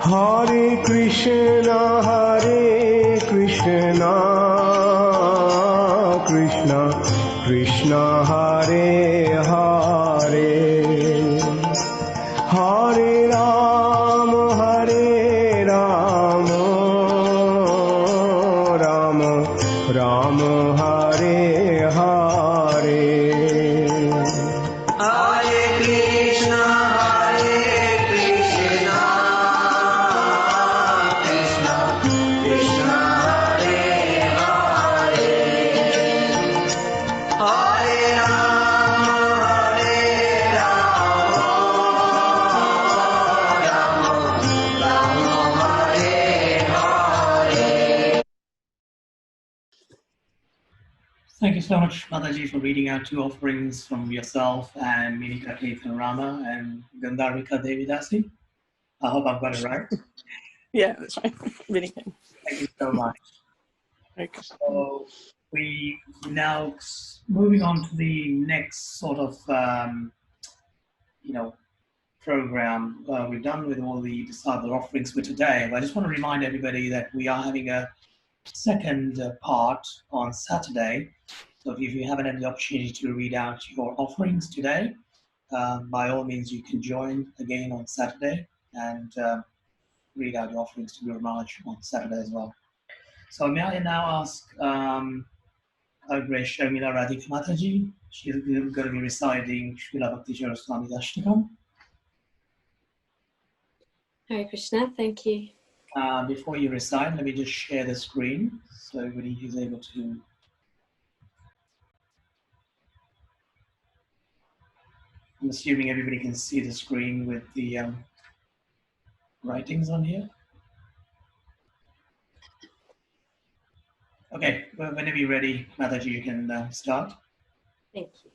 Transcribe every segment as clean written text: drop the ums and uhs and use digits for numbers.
Hare Krishna, Krishna Krishna, Hare Hare, Hare Ram, Ram Ram, Hare Hare. Hare Krishna, Krishna Krishna, Hare Hare, Hare Rama, Rama, Hare Hare. Thank you so much, Mataji, for reading out two offerings from yourself and Minika Keithan Rama and Gandharvika Devidasi. I hope I've got it right. Yeah, that's right. Really good. Thank you so much. Okay. So we now moving on to the next sort of program. We're done with all the other offerings for today. But I just want to remind everybody that we are having a second part on Saturday. So if you haven't had the opportunity to read out your offerings today, by all means you can join again on Saturday and read out your offerings to Guru Maharaj on Saturday as well. So may I now ask our great Sharmila Radhika Mataji. She's going to be reciting Srila Bhakti Swami Dashtakam. Hare Krishna, thank you. Before you recite, let me just share the screen so everybody is able to. I'm assuming everybody can see the screen with the writings on here. Okay, well, whenever you're ready, Mataji, you can start. Thank you.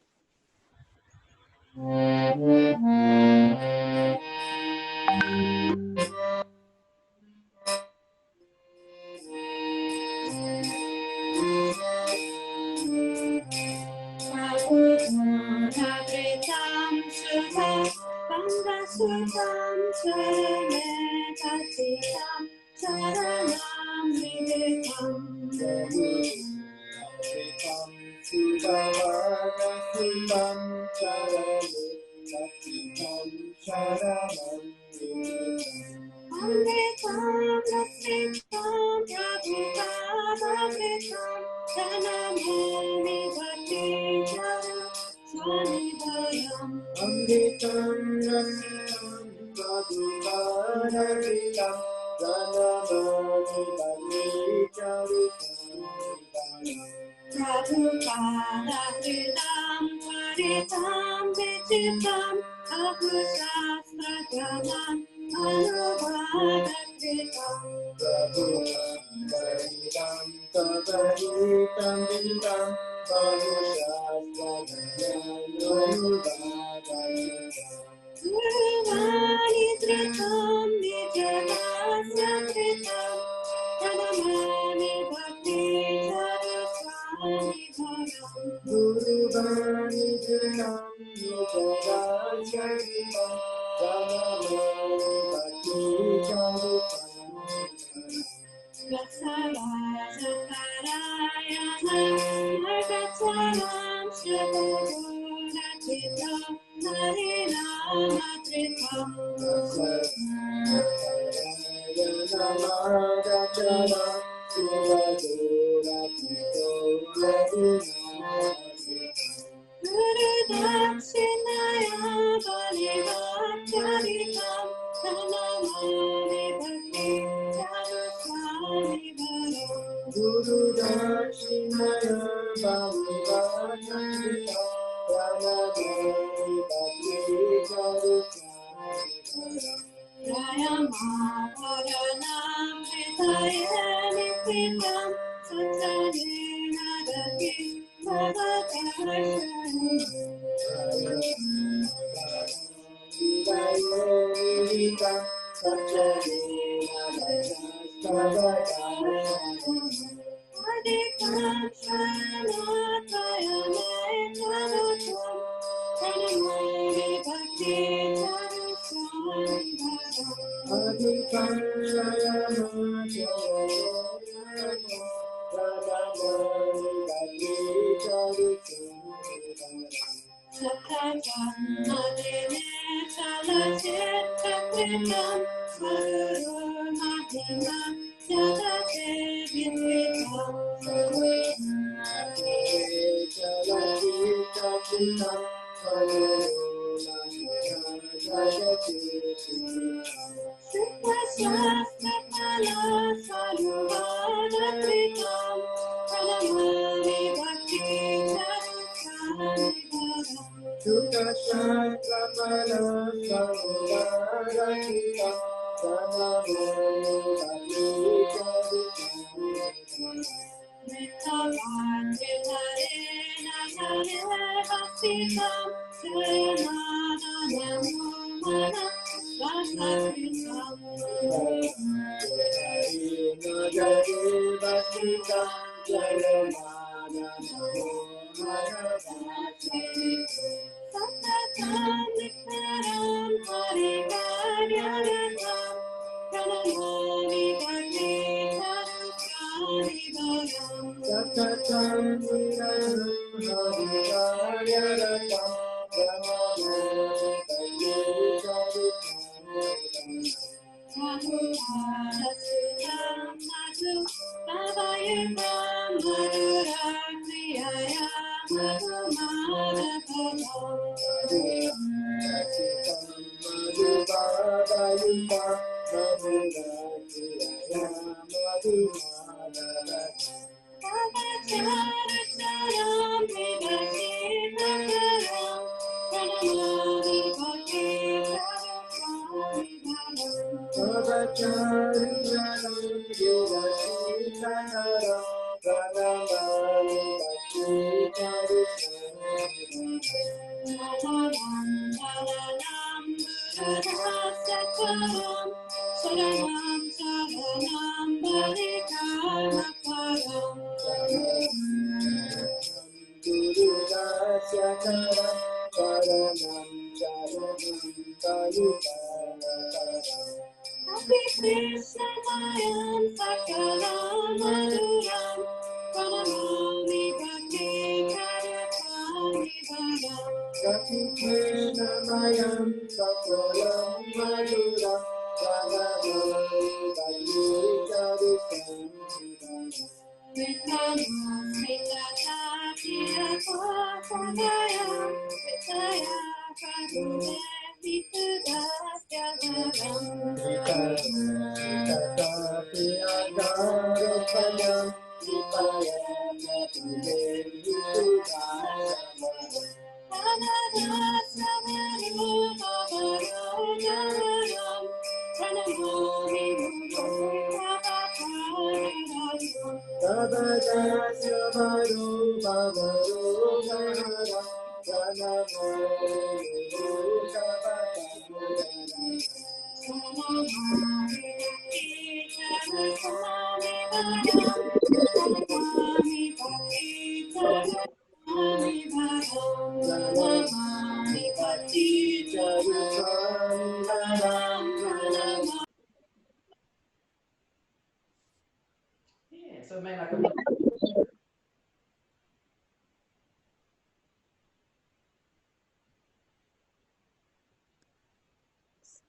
So it may not come up.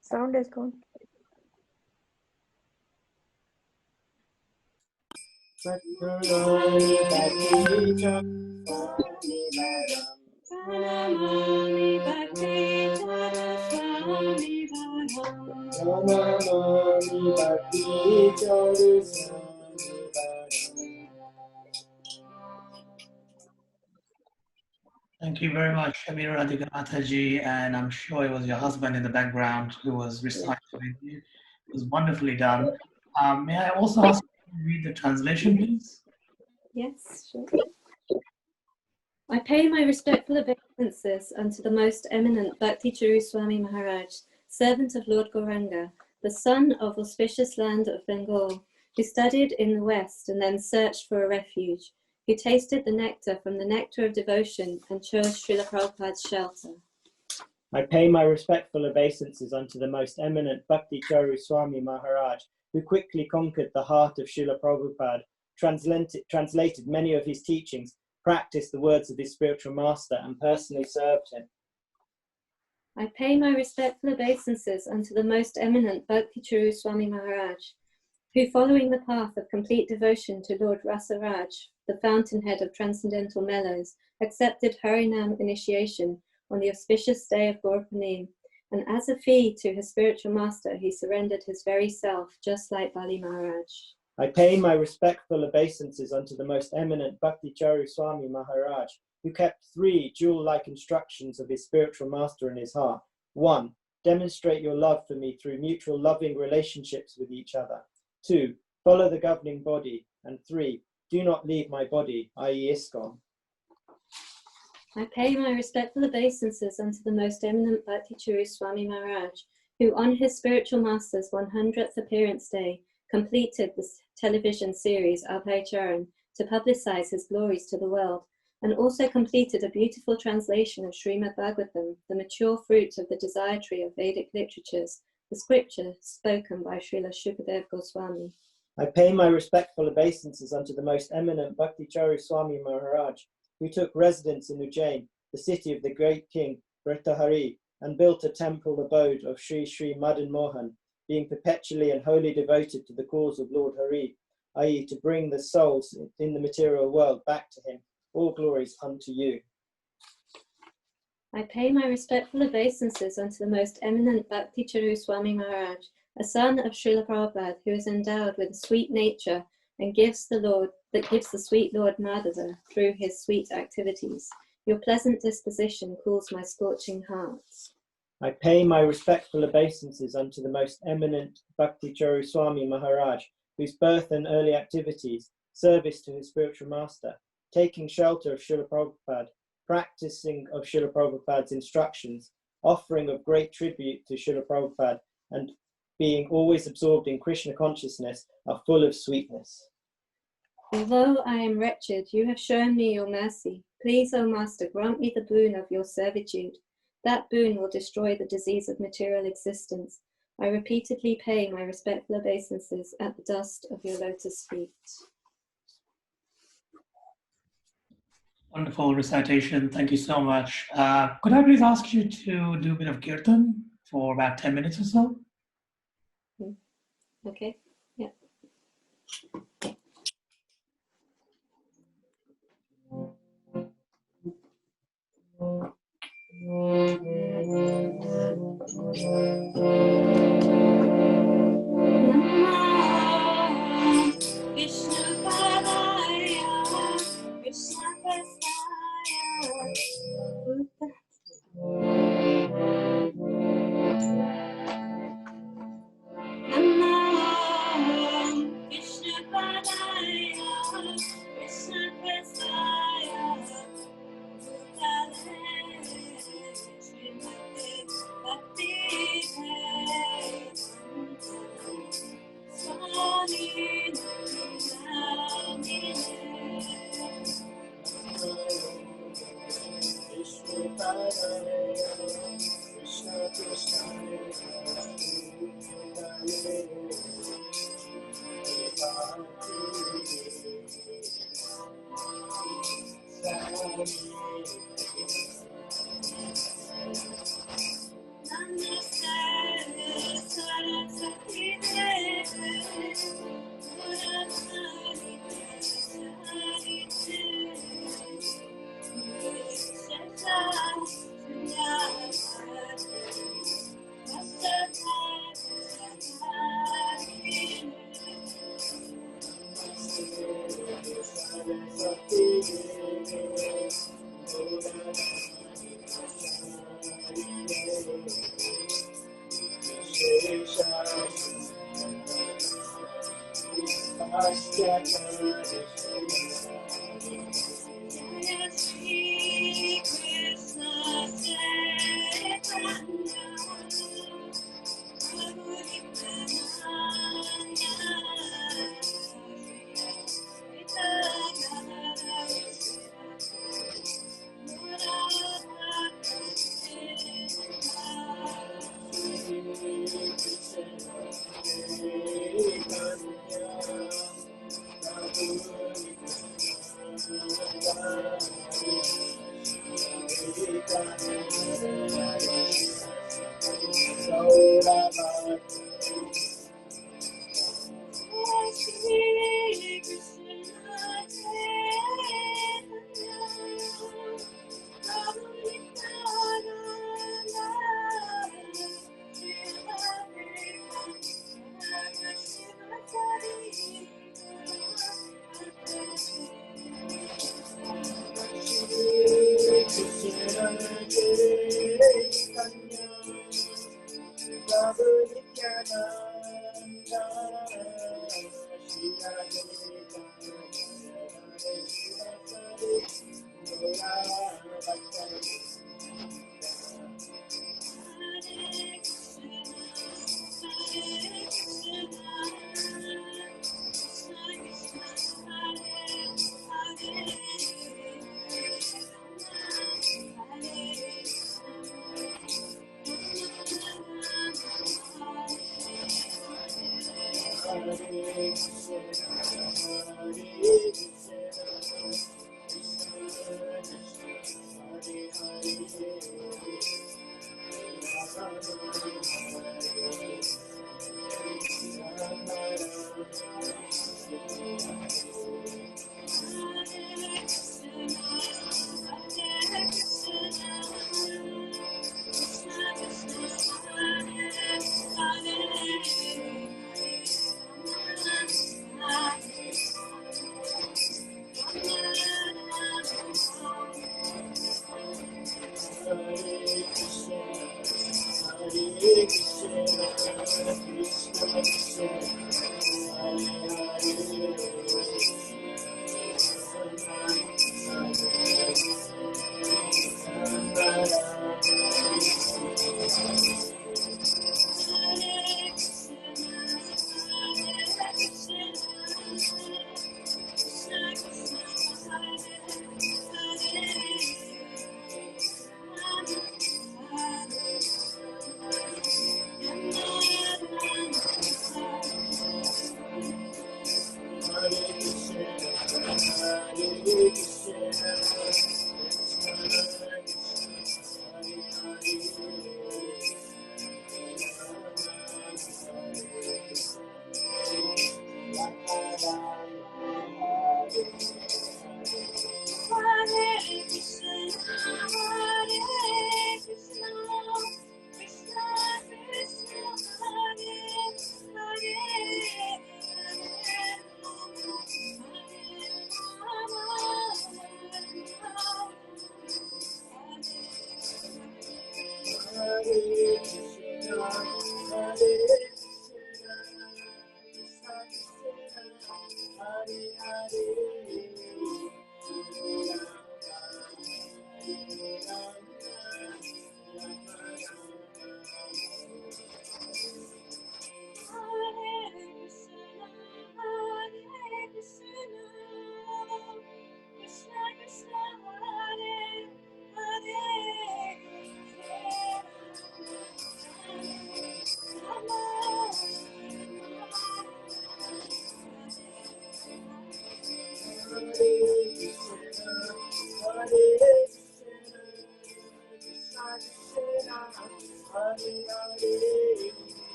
Sound is gone. Thank you very much, Shamira Radhika Mataji, and I'm sure it was your husband in the background who was reciting with you. It was wonderfully done. May I also ask you to read the translation, please? Yes, sure. I pay my respectful obeisances unto the most eminent Bhakti Charu Swami Maharaj, servant of Lord Gauranga, the son of auspicious land of Bengal, who studied in the West and then searched for a refuge, who tasted the nectar from the nectar of devotion and chose Srila Prabhupada's shelter. I pay my respectful obeisances unto the most eminent Bhakti Charu Swami Maharaj, who quickly conquered the heart of Srila Prabhupada, translated many of his teachings, practiced the words of his spiritual master, and personally served him. I pay my respectful obeisances unto the most eminent Bhakti Charu Swami Maharaj, who, following the path of complete devotion to Lord Rasaraj, the fountainhead of transcendental mellows, accepted Harinam initiation on the auspicious day of Gaurapanim, and as a fee to his spiritual master, he surrendered his very self, just like Bali Maharaj. I pay my respectful obeisances unto the most eminent Bhakti Charu Swami Maharaj, who kept 3 jewel-like instructions of his spiritual master in his heart. 1. Demonstrate your love for me through mutual loving relationships with each other. 2. Follow the governing body. And 3. Do not leave my body, i.e. ISKCON. I pay my respectful obeisances unto the most eminent Bhakti Charu Swami Maharaj, who on his spiritual master's 100th appearance day completed this television series Abhay Charan to publicize his glories to the world, and also completed a beautiful translation of Srimad Bhagavatam, the mature fruit of the desire tree of Vedic literatures, the scripture spoken by Srila Shukadev Goswami. I pay my respectful obeisances unto the most eminent Bhakti Charu Swami Maharaj, who took residence in Ujjain, the city of the great king Bhartahari, and built a temple abode of Sri Sri Madan Mohan, being perpetually and wholly devoted to the cause of Lord Hari, i.e. to bring the souls in the material world back to him. All glories unto you. I pay my respectful obeisances unto the most eminent Bhakti Charu Swami Maharaj, a son of Srila Prabhupada, who is endowed with a sweet nature and gives the sweet Lord Madhava through his sweet activities. Your pleasant disposition cools my scorching heart. I pay my respectful obeisances unto the most eminent Bhakti Charu Swami Maharaj, whose birth and early activities, service to his spiritual master, taking shelter of Srila Prabhupada, practicing of Srila Prabhupada's instructions, offering of great tribute to Srila Prabhupada, and being always absorbed in Krishna consciousness, are full of sweetness. Although I am wretched, you have shown me your mercy. Please, O Master, grant me the boon of your servitude. That boon will destroy the disease of material existence. I repeatedly pay my respectful obeisances at the dust of your lotus feet. Wonderful recitation. Thank you so much. Could I please ask you to do a bit of kirtan for about 10 minutes or so? Okay, yeah.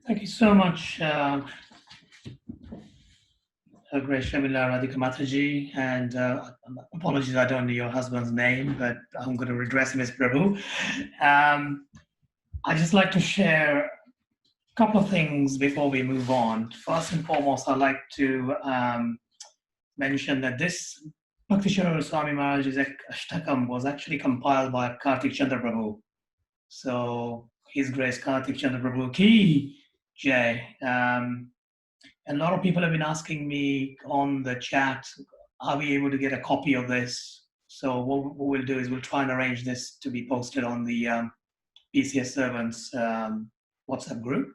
Thank you so much, Grace Shamila Radhika Mataji, and apologies, I don't know your husband's name, but I'm going to redress him as Prabhu. I'd just like to share a couple of things before we move on. First and foremost, I'd like to mention that this Bhakti Sharur Swami Maharaj's Ashtakam was actually compiled by Kartik Chandra Prabhu. So, His Grace Kartik Chandra Prabhu Ki Jai. And a lot of people have been asking me on the chat, are we able to get a copy of this? So what we'll do is we'll try and arrange this to be posted on the PCS Servants WhatsApp group.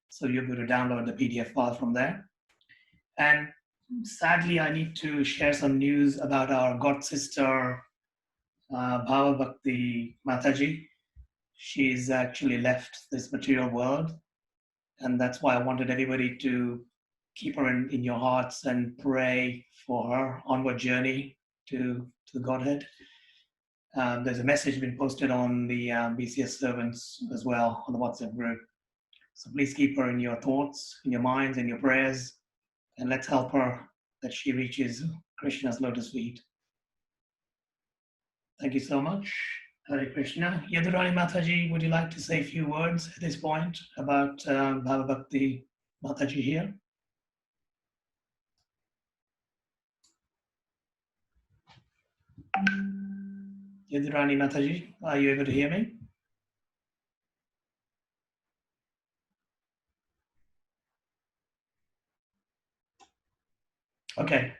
So you'll be able to download the PDF file from there. And sadly, I need to share some news about our god sister, Bhava Bhakti Mataji. She's actually left this material world. And that's why I wanted everybody to keep her in your hearts and pray for her onward journey to the Godhead. There's a message been posted on the BCS Servants as well on the WhatsApp group. So please keep her in your thoughts, in your minds, in your prayers, and let's help her that she reaches Krishna's lotus feet. Thank you so much. Hare Krishna. Yadurani Mataji, would you like to say a few words at this point about Bhava Bhakti Mataji here? Yadurani Mataji, are you able to hear me? Okay.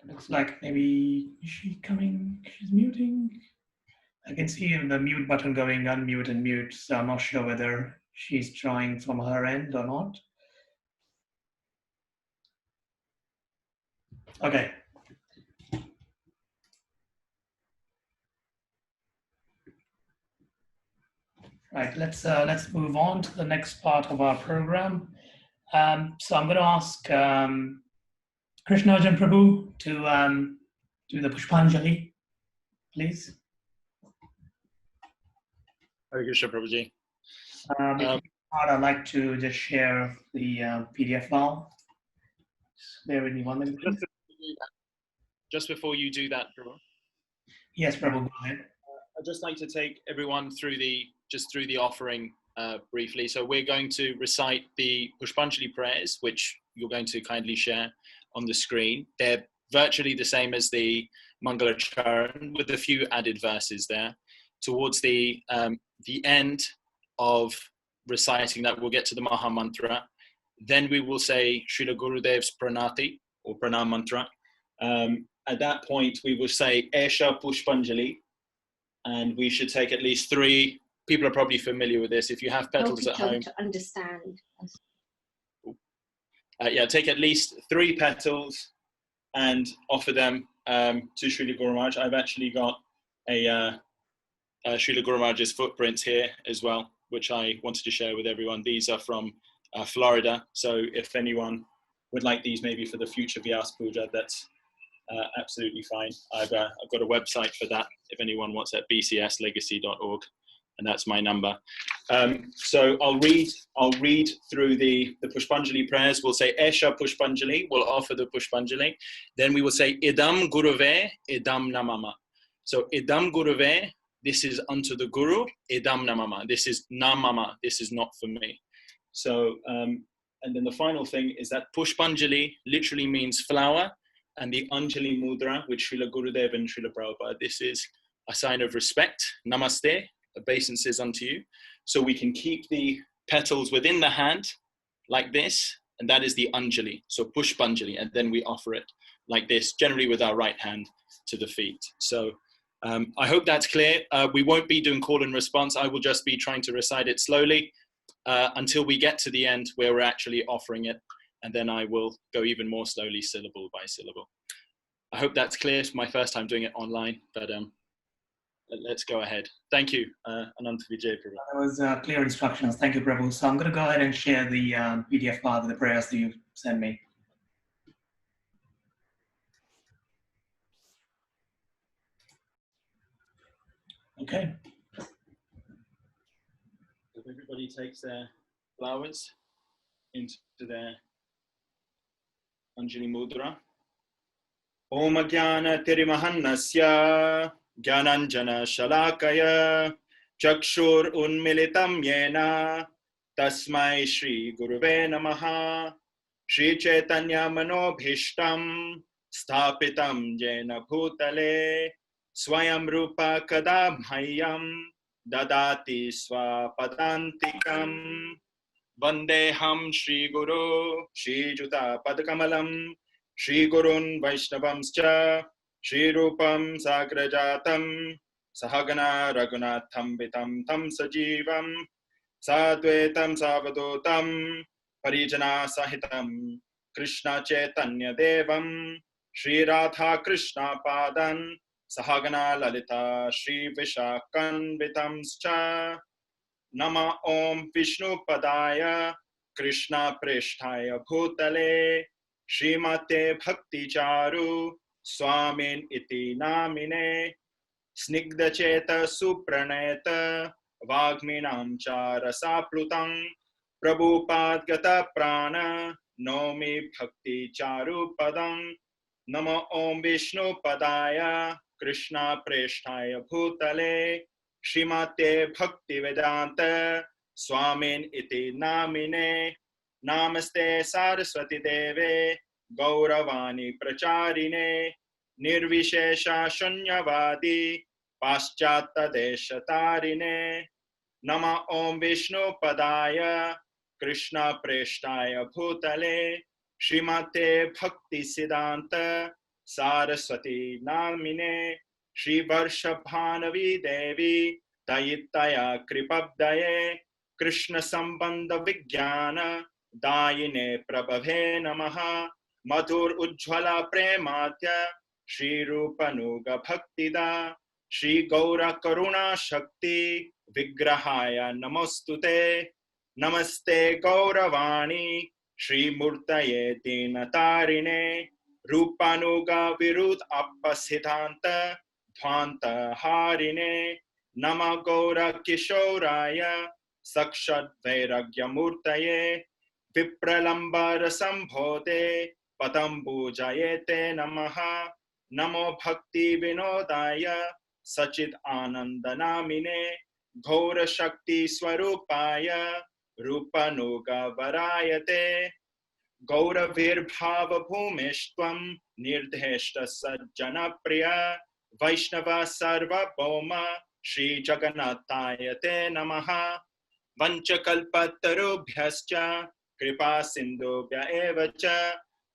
Looks like maybe is she coming? She's muting. I can see the mute button going unmute and mute, so I'm not sure whether she's trying from her end or not. Okay. Right, let's move on to the next part of our program. So I'm going to ask Krishna Arjan Prabhu to do the Pushpanjali, please. Hare Krishna Prabhuji. I'd like to just share the PDF file. Just bear with me 1 minute. Just before you do that, Prabhu. Yes, Prabhu, go ahead. I'd just like to take everyone through the offering briefly. So we're going to recite the Pushpanjali prayers, which you're going to kindly share on the screen. They're virtually the same as the Mangalacharan, with a few added verses there. Towards the end of reciting that, we'll get to the Maha Mantra. Then we will say Srila Gurudev's Pranati or Pranam Mantra. At that point, we will say Esha Pushpanjali, and we should take at least 3. People are probably familiar with this. If you have petals at home, to understand. take at least 3 petals and offer them to Srila Guru Maharaj. I've actually got a Srila Guru Maharaj's footprints here as well, which I wanted to share with everyone. These are from Florida, so if anyone would like these maybe for the future Vyasa Puja, that's absolutely fine. I've got a website for that if anyone wants, at bcslegacy.org, and that's my number. So I'll read through the Pushpanjali prayers. We'll say Esha Pushpanjali, we'll offer the Pushpanjali. Then we will say Idam Guruve, Idam Namama. So Idam Guruve, this is unto the Guru. Idam Namama, this is Namama, this is not for me. So, and then the final thing is that Pushpanjali literally means flower, and the Anjali Mudra, which Srila Gurudev and Srila Prabhupada, this is a sign of respect. Namaste, obeisances unto you. So we can keep the petals within the hand like this, and that is the Anjali. So Pushpanjali, and then we offer it like this, generally with our right hand to the feet. So I hope that's clear. We won't be doing call and response. I will just be trying to recite it slowly until we get to the end where we're actually offering it. And then I will go even more slowly, syllable by syllable. I hope that's clear. It's my first time doing it online, but let's go ahead. Thank you, Anant Vijay Prabhu. That was clear instructions. Thank you, Prabhu. So I'm going to go ahead and share the PDF file of the prayers that you sent me. Okay. If everybody takes their flowers into their Anjali Mudra. Om Jnana Tirimahannasya Jnananjana Shalakaya Chakshur Unmilitam Yena Tasmai Shri Guruve Namaha Shri Chaitanya Manobhishtam Sthapitam Jena Bhutale Swayam Rupa Kadam Hayam Dadati Swapadantikam Vandeham Shri Guru Shri Juta Padakamalam Shri Gurun Vaishnavamscha Shri Rupam Sagrajatam Sahagana Raghunatham Vitam Tam Sajivam Sadvetam Savadotam Parijana Sahitam Krishna Chaitanya Devam Shri Radha Krishna Padan Sahagana Lalita Shri Vishakan Vitamscha Nama Om Vishnu Padaya Krishna Prishthaya Bhutale Srimate Bhakti Charu Swamin Iti Namine Snigdha Cheta Supraneta Vagminam Charasa Plutang Prabhupad Gata Prana Nomi Bhakti Charu Padam Nama Om Vishnu Padaya Krishna Prishthaya Bhutale Srimate Bhakti Vedanta Swamin Iti Namine Namaste Saraswati Deve Gauravani Pracharine Nirvishesha Shunyavadi Paschata Deshatarine Nama Om Vishnu Padaya Krishna Preshtaya Bhutale Srimate Bhakti Siddhanta Saraswati Namine Shri Varshabhanavi Devi Dayitaya Kripabdaye Krishna Sambandha Vijnana Dayine Prabhave Namaha Madhur Ujjvala Premadya Shri Rupanuga Bhaktida Shri Gaura Karuna Shakti Vigrahaya Namostute Namaste Gauravani Shri Murtaye Dinatarine Rupanuga Virud Appasiddhanta Dhvanta Harine Nama Gaura Kishoraya Sakshat Vairagya Murtaye Vipralambara Sambhote Patambu Jayete Namaha Namo Bhakti Vinodaya Sachit Ananda Namine घोर शक्ति स्वरूपाय रूपनुग वरायते गौरवीर्भाव भूमिष्त्वं निर्देष्ट सज्जन प्रिय वैष्णव सार्वभौम श्री जगन्नाथाय ते नमः वंशकल्पतरुभ्यश्च कृपा सिन्धुभ्य एव च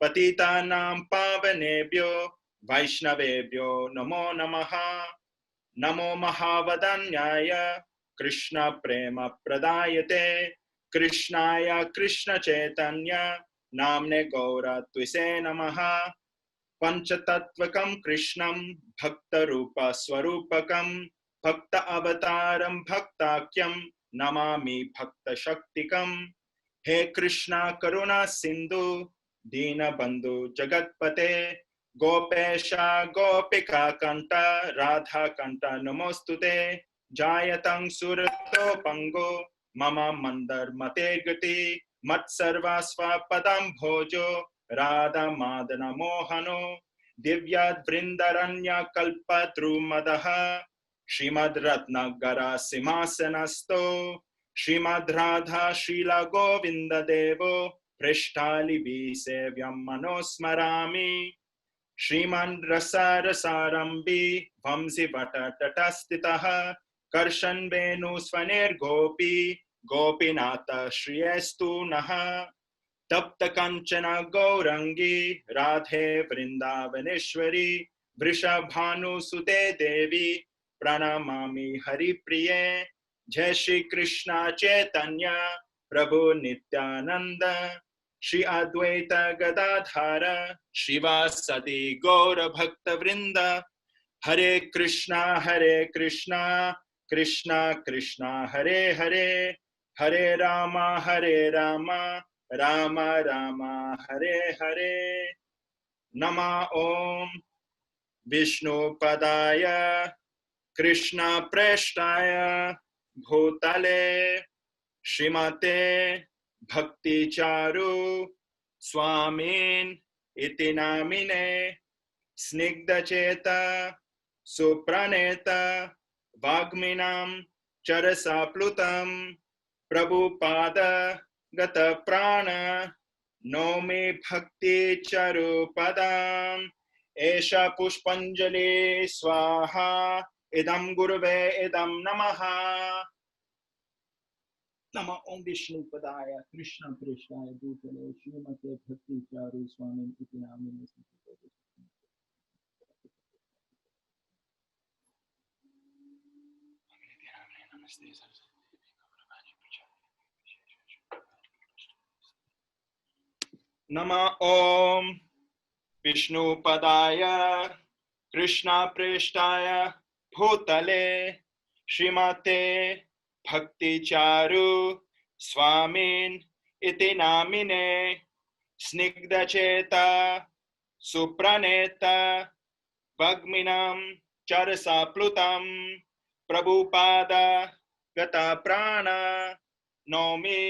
पतितानां पावनेभ्यो वैष्णवेभ्यो नमो नमः नमो महावदन्याय कृष्ण प्रेम प्रदायते कृष्णाय कृष्ण चैतन्य नाम्ने गौरत्विसे नमः पंचतत्वकं कृष्णं भक्तरूप स्वरूपकं भक्त अवतारं भक्ताख्यं नमामि भक्त शक्तिकं हे कृष्णा करुणा सिंधु दीनबंधु जगत्पते गोपेशा गोपिका कंठ राधा कंठ नमोस्तुते जायतं सुरतो पंगो मम मंदर मते गति मत्सर्वास्व पदं भोजो राधा मादन मोहनो दिव्याद् वृंदरण्य कल्पद्रुमदः श्रीमद् रत्नगरा सिंहासनस्थो श्रीमद् राधा शीला गोविंद देवो पृष्ठालिभिः सेव्यं मनोस्मरामि श्रीमन् रसारसारम्भी वंशी वटतटस्थितः कर्षन् वेणुस्वनेर्गोपी गोपीनाथ श्रियस्तु नः तप्त कंचन गौरंगी राधे वृंदावनेश्वरी वृषभानुसुते देवी प्रणमामि हरिप्रिये जय श्री कृष्ण चैतन्य प्रभु नित्यानंद श्री अद्वैत गदाधार शिवासदि गौर भक्त वृंद हरे कृष्णा कृष्णा कृष्णा हरे हरे हरे राम राम राम हरे हरे नमः ओम विष्णुपदाय कृष्ण प्रेष्ठाय भूतले श्रीमते भक्ति चारु स्वामीन इति नामिने स्निग्धचेता सुप्रणेता वाग्मिनां चरसाप्लुतं प्रभुपाद गत प्राण नौमि भक्ति चरुपदाम् एषा पुष्पाञ्जलि स्वाहा इदं गुरुवे इदं नमः नमः ओम विष्णुपदाय कृष्ण प्रेष्ठाय भूतले श्रीमते भक्ति चारु स्वामी इति नामिने नमः ओम विष्णुपदाय कृष्ण प्रेष्ठाय भूतले श्रीमते भक्ति चारु स्वामीन इति नामिने स्निग्धचेता सुप्रणेता वाग्मिनां चरसाप्लुतं प्रभुपाद गता प्राण नौमि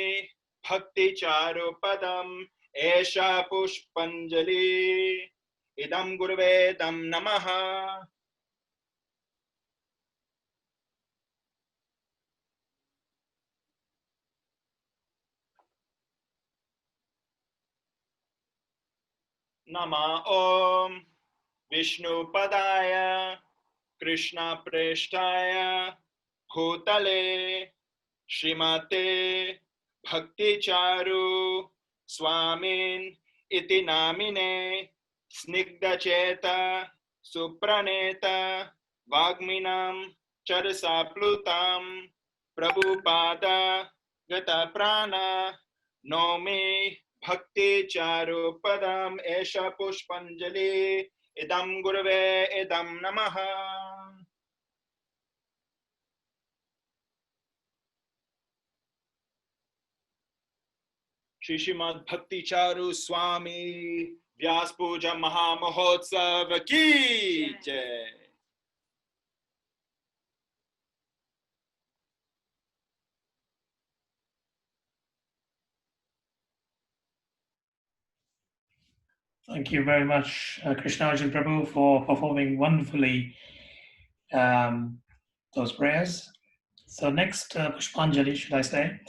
भक्ति चारुपदम् एषा पुष्पाञ्जलि इदं गुरुवे इदं नमः नमः ओम विष्णुपदाय कृष्ण प्रेष्ठाय भूतले श्रीमते भक्ति चारु स्वामीन इति नामिने स्निग्धचेता सुप्रणेता वाग्मिनां चरसाप्लुतं प्रभुपाद गत प्राण नौमि भक्ति चारुपदम् एषा पुष्पाञ्जलि इदं गुरुवे इदं नमः श्री श्रीमद् भक्ति चारु स्वामी व्यास पूजा महामहोत्सव की जय। Thank you very much, Krishna Arjun Prabhu, for performing wonderfully those prayers. So next, Pushpanjali, should I say?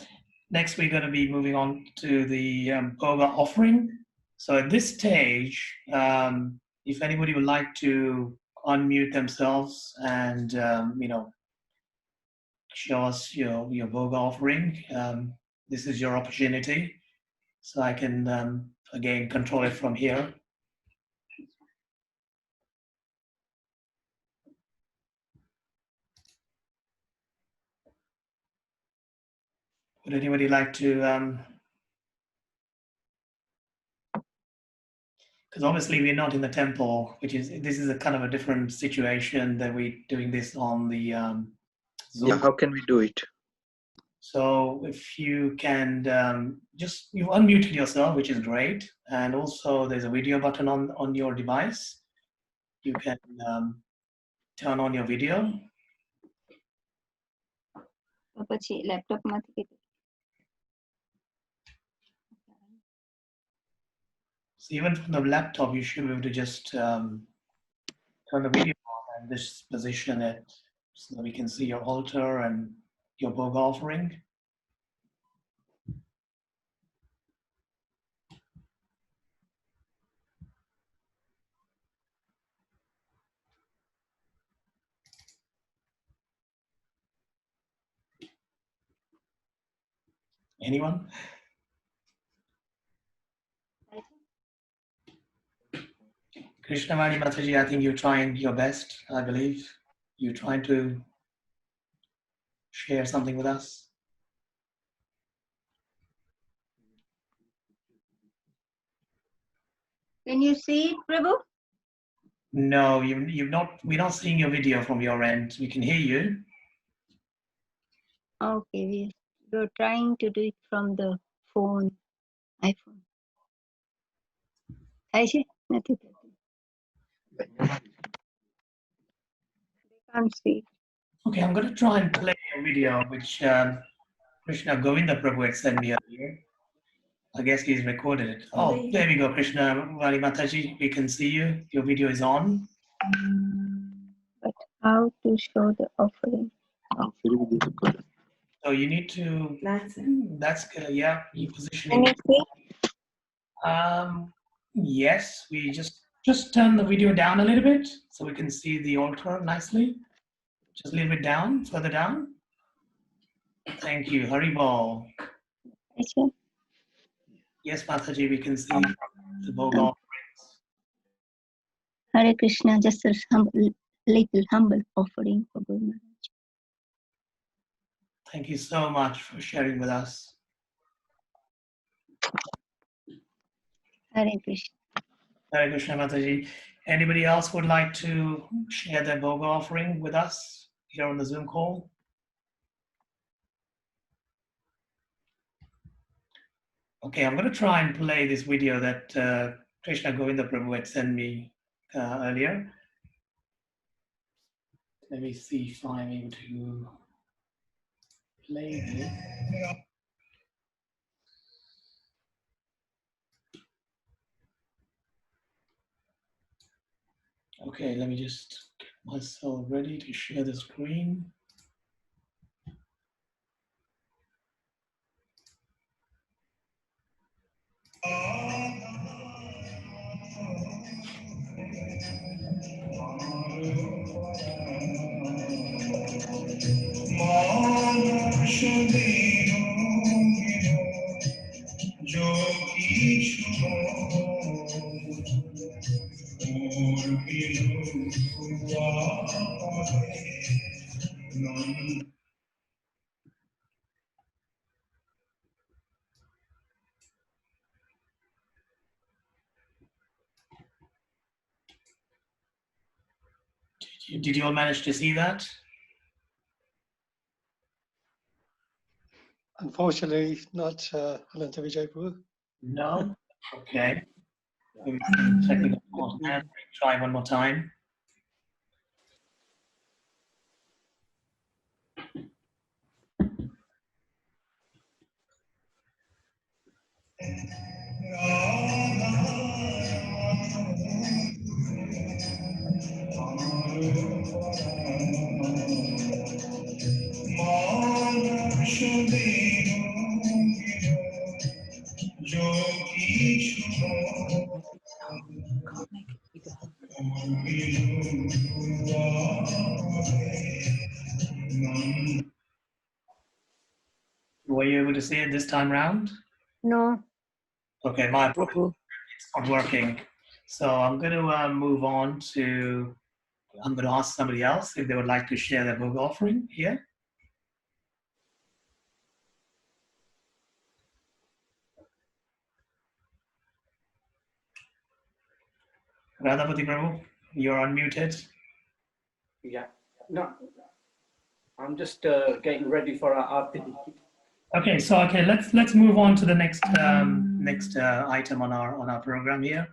Next, we're going to be moving on to the Bhoga offering. So at this stage, if anybody would like to unmute themselves and show us your Bhoga offering, this is your opportunity. So I can again control it from here. Would anybody like to? Because obviously we're not in the temple, this is a kind of a different situation that we're doing this on the Zoom. Yeah, how can we do it? So if you can you've unmuted yourself, which is great, and also there's a video button on your device. You can turn on your video. પછી લેપટોપમાંથી So even from the laptop, you should be able to just turn the video on and just position it so that we can see your altar and your Bhoga offering. Anyone? Krishnavani Mataji, I think you're trying your best, I believe. You're trying to share something with us. Can you see it, Prabhu? No, you've not. We're not seeing your video from your end. We can hear you. Okay, we're trying to do it from the phone, iPhone. થાય છે? નથી થતું. They can't see it. Okay, I'm going to try and play a video which Krishna Govinda Prabhu had sent me earlier. I guess he's recorded it. Oh, there we go, Krishna Vali Mataji. We can see you. Your video is on. But how to show the offering? So you need to. That's good. Yeah, you position Can it. you see? Yes, we just turn the video down a little bit so we can see the altar nicely. Just a little bit down, further down. Thank you. Hari Bol. થાય છે? Yes, Mataji, we can see the Bhoga offerings. Hare Krishna, just a little humble offering for Guru Maharaj. Thank you so much for sharing with us. Hare Krishna. Hare Krishna, Mataji. Anybody else would like to share their Bhoga offering with us here on the Zoom call? Okay, I'm going to try and play this video that Krishna Govinda Prabhu had sent me earlier. Let me see if I'm able to play this. Okay, let me just get myself ready to share the screen. Did you all manage to see that? Unfortunately, not Ananta Vijay Prabhu. No? Okay. Maybe some technical difficulties. Try one more time. Were you able to see it this time round? No. Okay, my apologies. It's not working. So I'm going to move on to, I'm going to ask somebody else if they would like to share their book offering here. Radhapati Prabhu, you're unmuted. Yeah. No, I'm just getting ready for our arti. Okay, so let's move on to the next item on our program here.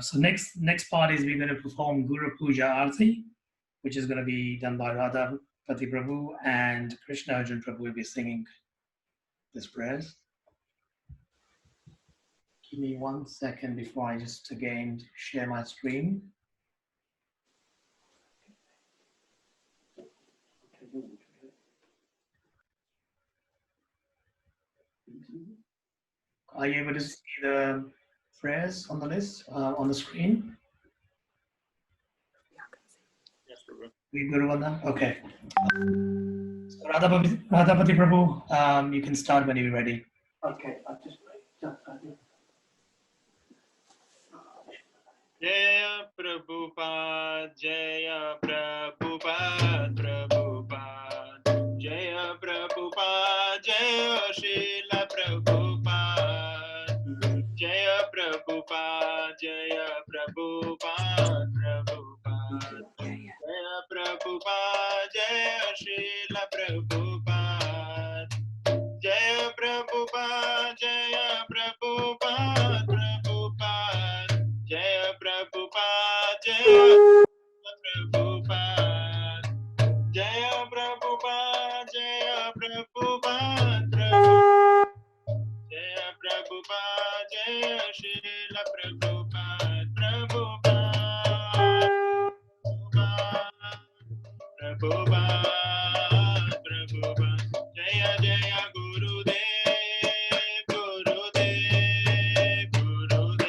So next part is we're going to perform Guru Puja Arti, which is going to be done by Radhapati Prabhu, and Krishna Arjun Prabhu will be singing this prayers. Give me 1 second before I just again share my screen. Are you able to see the prayers on the list, on the screen? Yes, Prabhu. We Guru Vanda? Okay. So Radhapati Prabhu, you can start when you're ready. Okay, I'll just Jaya Prabhupada, Jaya Prabhupada, Prabhupada, Jaya Prabhupada, Jaya Srila Prabhupada, Jaya Prabhupada, Jaya Prabhupada, Prabhupada, Jaya Prabhupada, Jaya Srila Prabhupada, Jaya Prabhupada, Jaya Prabhupada, Prabhupada, Jaya Prabhupada, Jaya Prabhupada, Jaya Prabhupada, Jaya Prabhupada, Prabhupada, Jaya Prabhupada, Jaya Srila Prabhupada, Prabhupada, Prabhupada, Prabhupada, Jaya Jaya Gurudev, Gurudev, Gurudev,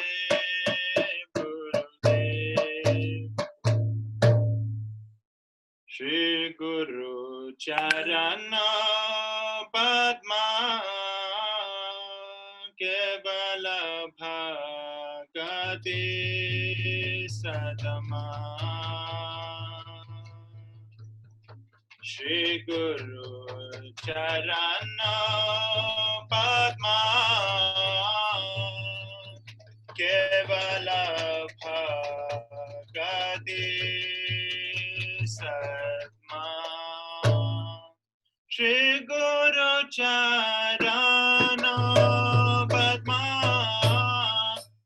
Gurudev. Shri Guru Charana Padma Kevala Bhagati Sadama Shri Guru Charana Padma Kevala Bhagati Sadma Shri Guru Charana Padma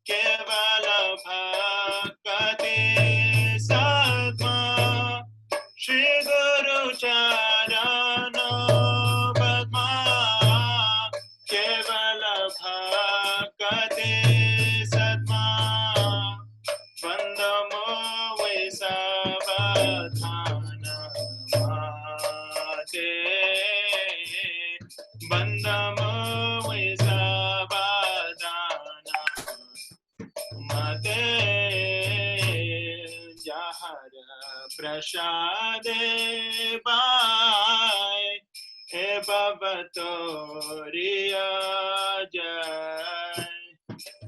Kevala Bhagati Sadma Shri Guru Charana Padma Kevala Bhagati Sadma Vandamo Vaisavadhana Mate Vandamo Vaisavadhana Mate Jahara Prasade Bai He Bhavatoriya Jai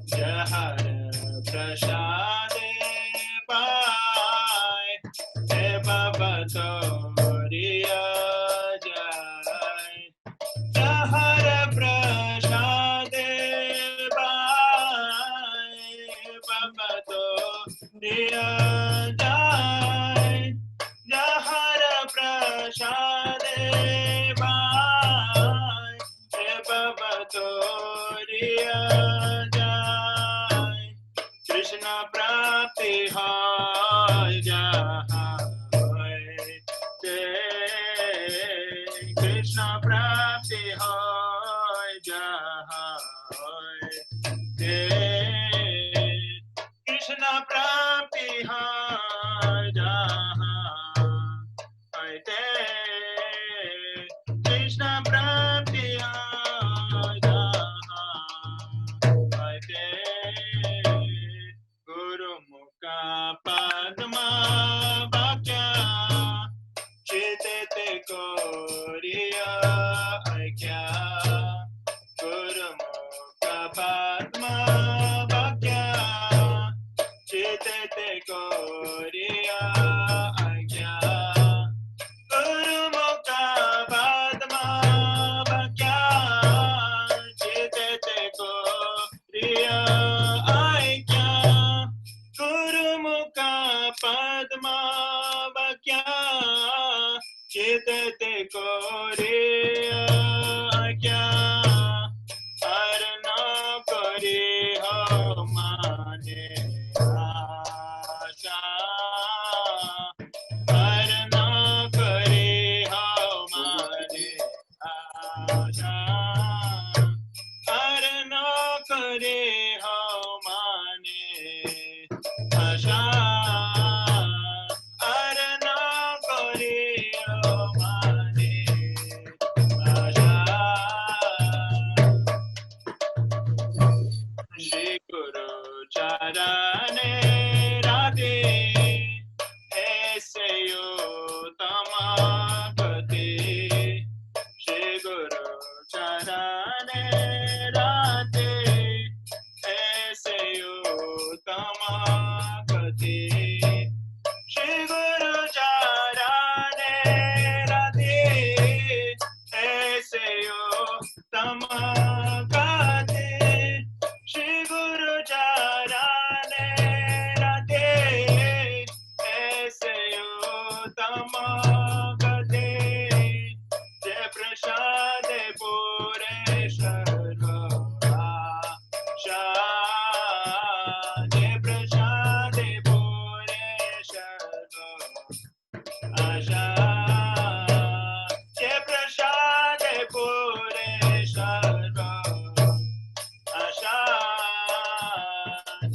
Jahara Prasade Bai He Bhavatoriya Jai Jahara Prasade Bai He Bhavatoriya Jai Jahara Prasade Bai He Bhavatoriya Jai Krishna Prapti Hai Jai Krishna Prapti Hai Jai Krishna Prapti Hai Jai Krishna Prapti Hai Jai करे आज्ञा हर न करे हमारे आशा हर न करे हमारे आशा हर न करे हमारे आशा हर न करे हमारे आशा श्री गुरु चरणे राधे ऐसे यो तमाकते श्री गुरु चरणे राधे ऐसे यो तमाकते श्री गुरु चरणे राधे ऐसे यो तमाकते श्री गुरु चरणे राधे ऐसे उत्तम गते जय प्रसाद पूरे सर्व आशा जय प्रसाद पूरे सर्व आशा जय प्रसाद पूरे सर्व आशा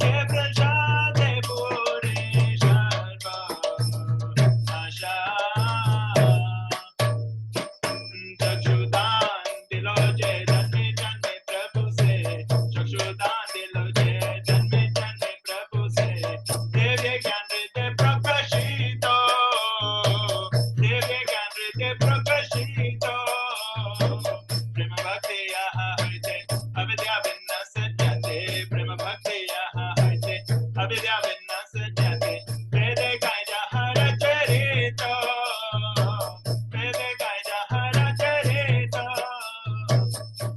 जय प्रसाद पूरे सर्व आशा चक्षुदान दिलो जय जन्मे जन्मे प्रभु से चक्षुदान दिलो जय जन्मे जन्मे प्रभु से दिव्य ज्ञान हृदय प्रकाशित दिव्य ज्ञान हृदय प्रकाशित प्रेम भक्ति यहाँ हृदय अविद्या भिन्न सज्जते प्रेम भक्ति यहाँ हृदय अविद्या भिन्न सज्जते वेद गाय जहाँ रचरित वेद गाय जहाँ रचरित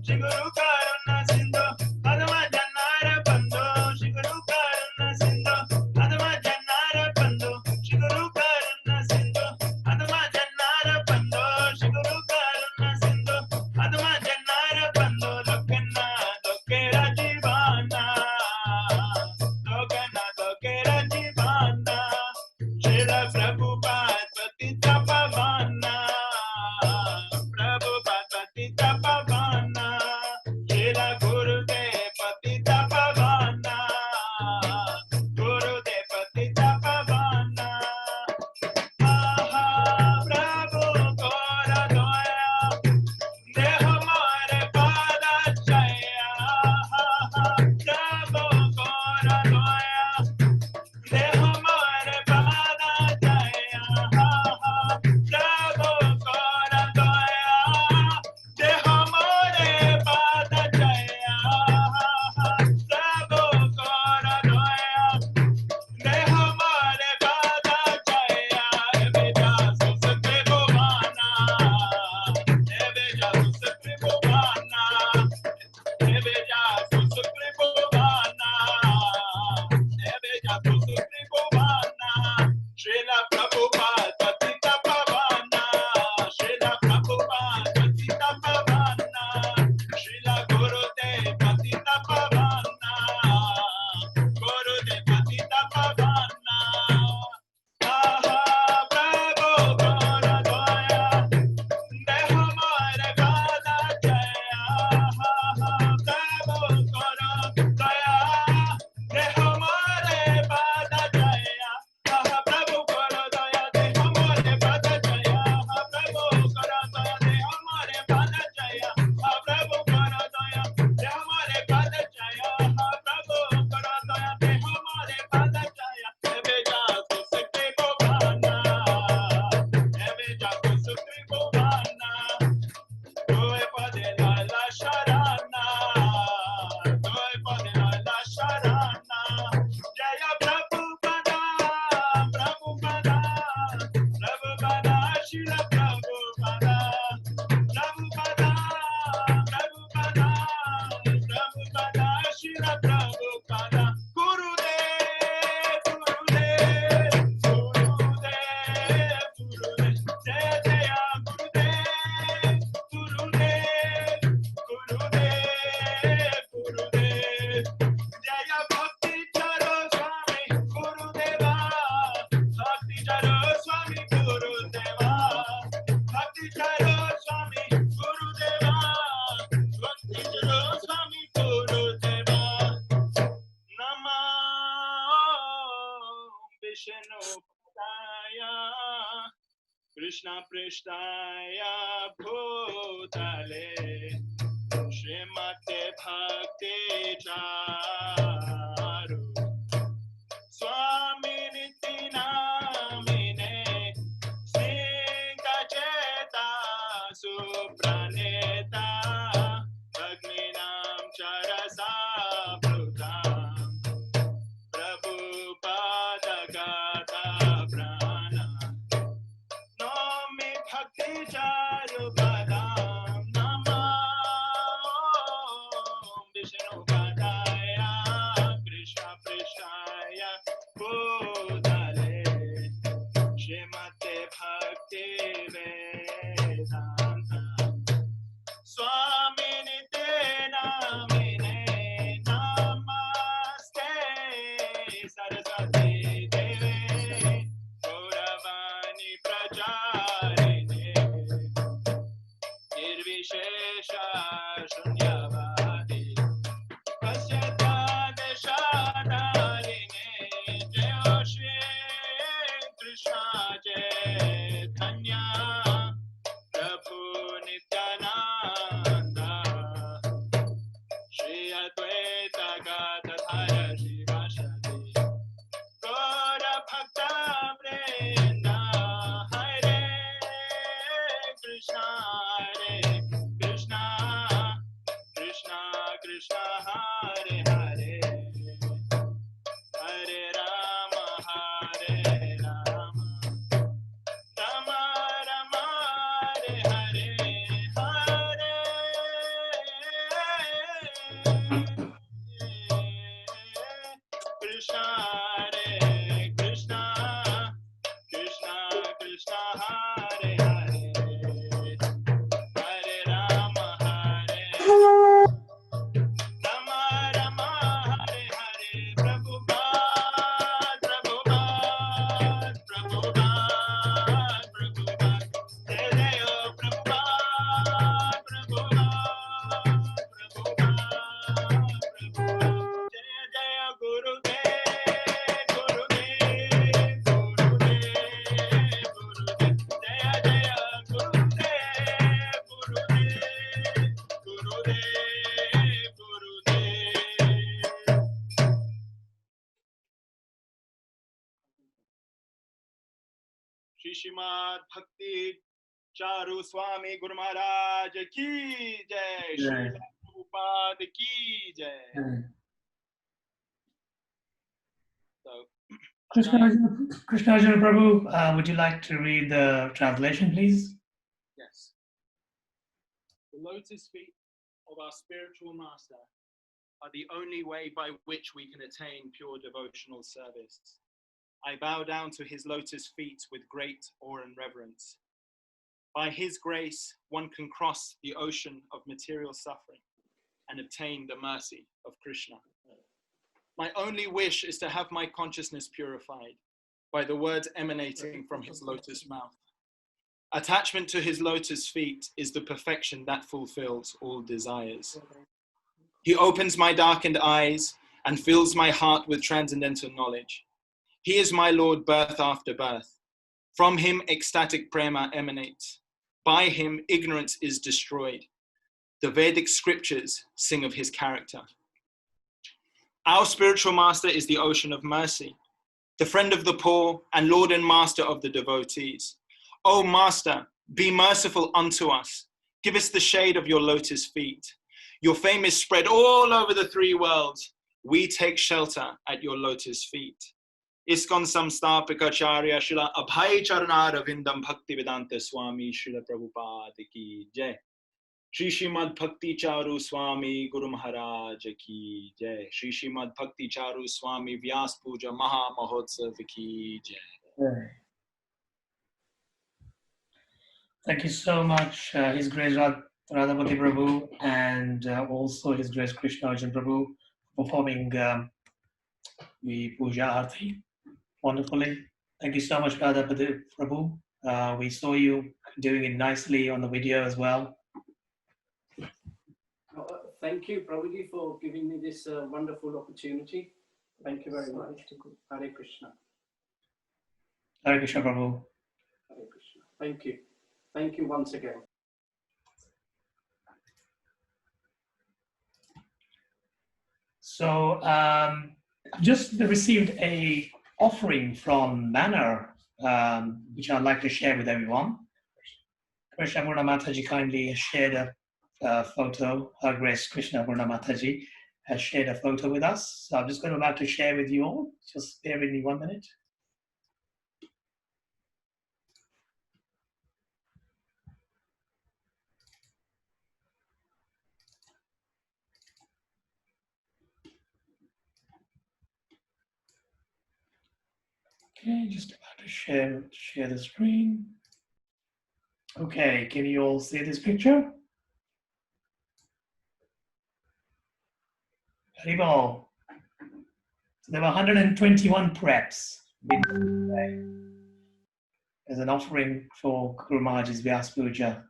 श्री गुरु करुणा सिंधु अधम जन्नार बंधु श्री गुरु करुणा सिंधु अधम जन्नार बंधु श्री गुरु करुणा सिंधु अधम जन्नार बंधु श्री गुरु करुणा सिंधु अधम जन्नार बंधु लोकना लोकेरा जीवाना लोकना लोकेरा जीवाना श्रील प्रभुपाद पतित पावना प्रभुपाद पतित पावना श्रील गुरुदेव पतित पावना गुरुदेव पतित पावना आहा प्रभु कर दया देह मारे पादा चया प्रभु कर दया देह मारे पादा चया प्रभु कर दया देह मारे पादा चया प्रभु कर दया देह मारे पादा चया बेजा सुसते भुवाना बेजा सुसते भुवाना बेजा सुसते भुवाना बेजा सुसते भुवाना श्रील प्रभुपाद पतित पावना श्रील प्रभुपाद पतित पावना श्रील गुरुदेव पतित पावना गुरुदेव पतित पावना आहा प्रभु कर दया देह मारे पादा चया प्रभु कर दया देह मारे पादा चया प्रभु कर दया देह मारे पादा चया प्रभु कर दया देह मारे पादा चया प्रभु कर दया देह मारे पादा चया प्रभु कर दया देह मारे पादा चया बेजा सुसते भुवाना बेजा सुसते Bhuwana Doe pade la sharana, doe pade la sharana. Jaya Prabhupada, Prabhupada, Prabhupada, Shila Prabhupada, Prabhupada, Prabhupada, Prabhupada, Shila Prabhupada. Gurudev, Gurudev, Gurudev, Gurudev, Jaya Jaya Gurudev. Krishna Prishtaya Bhutale Srimate Bhakti Charu Swami Niti Namine Singha Cheta Supraneta Agninam Charasa Plutam Prabhupada Gata Prana Nami Bhakti Charu Padam Nama Vishnu Padaya Krishna Prishaya Bhutale Srimate Bhakti Vedanta Swami Nite Namine Namaste Saraswati Deve Gauravani Pracharine Nirvishesha Shunyavadi Pasyata Deshadarine Jaya Shri Krishna Chaitanya Prabhu Nityananda Shri Advaita Gadadhara Shivashadi Gaura Bhakta Vrinda Hare Krishna Krishna Krishna Krishna Hare Hare Hare Rama Hare Rama Rama Rama Hare Hare Hare Krishna Hare Krishna Krishna Krishna Hare Hare Hare Rama Hare Rama Rama Hare Hare Prabhupada Prabhupada Prabhupada Prabhupada Jai Jai Prabhupada Prabhupada Prabhupada Jai Jai Gurudev Gurudev Gurudev Gurudev Jai Jai Gurudev Gurudev Gurudev Gurudev Shri Srimad Bhakti Charu Swami Guru Maharaj Ki Jai Shri Prabhupada Ki Jai So Krishna Arjuna Prabhu, would you like to read the translation, please? yes. The lotus feet of our spiritual master are the only way by which we can attain pure devotional service. I bow down to his lotus feet with great awe and reverence. By his grace, one can cross the ocean of material suffering and obtain the mercy of Krishna. My only wish is to have my consciousness purified by the words emanating from his lotus mouth. Attachment to his lotus feet is the perfection that fulfills all desires. He opens my darkened eyes and fills my heart with transcendental knowledge. He is my Lord birth after birth. From him ecstatic prema emanates. By him ignorance is destroyed. The Vedic scriptures sing of his character. Our spiritual master is the ocean of mercy, the friend of the poor and Lord and master of the devotees. O Master, be merciful unto us. Give us the shade of your lotus feet. Your fame is spread all over the three worlds. We take shelter at your lotus feet. Iskon Samstapikacharya Srila Abhay Charana Ravindam Bhakti Vedanta Swami Srila Prabhupada Ki Jai. Shri Srimad Bhakti Charu Swami Guru Maharaj Ki Jai. Shri Srimad Bhakti Charu Swami Vyasa Puja Maha Mahotsav Ki Jai. Thank you so much, His Grace Radhapati Prabhu and also His Grace Krishna Arjun Prabhu performing the Puja Arti wonderfully. Thank you so much, Radhapati Prabhu. We saw you doing it nicely on the video as well. Thank you, Prabhuji, for giving me this wonderful opportunity. Thank you very much. Hare Krishna. Hare Krishna Prabhu. Hare Krishna. Thank you. Thank you once again. So I've just received a offering from Manor, which I'd like to share with everyone. Krishna Purna Mataji kindly shared a photo. Her Grace Krishna Purna Mataji has shared a photo with us. So I'm just going to about to share with you all. Just bear with me 1 minute. Okay, just about to share the screen. Okay, can you all see this picture? Haribol. So there were 121 preps as an offering for Guru Maharaj's Vyasa Puja.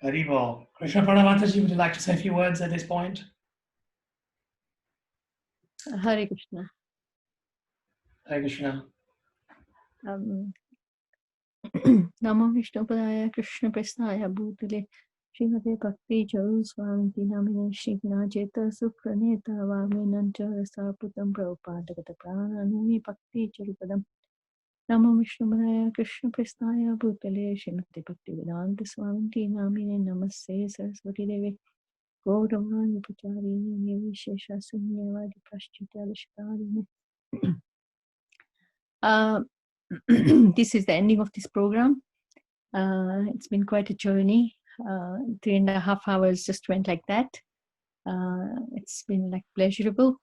Haribol. Krishna Purna Mataji, would you like to say a few words at this point? Hare Krishna. Hare Krishna. Namo Vishnu Padaya Krishna Prasthaya Bhutale Srimate Bhakti Charu Swamiti Namine Shri Vinajeta Supraneta Vaminancha Rasaputam Prabhupada Prananumi Bhakti Charupadam Namo Vishnu Padaya Krishna Prasthaya Bhutale Srimate Bhakti Vedanta Swamiti Namine Namaste Saraswati Devi Gaudavani Pujarini Nirvishesha Sunyavadi Prashchitya Vishtarini. This is the ending of this program. It's been quite a journey. 3.5 hours just went like that. It's been like pleasurable.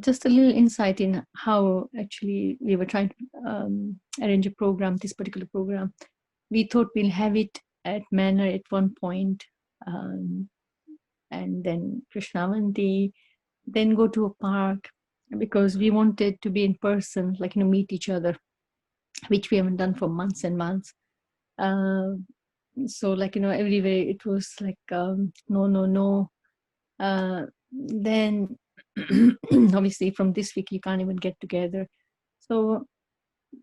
Just a little insight in how actually we were trying to arrange a program, this particular program. We thought we'll have it at Manor at one point, and then Krishnavandi, then go to a park, because we wanted to be in person, like, meet each other, which we haven't done for months and months. So like, everywhere it was like, no. Then obviously from this week you can't even get together. So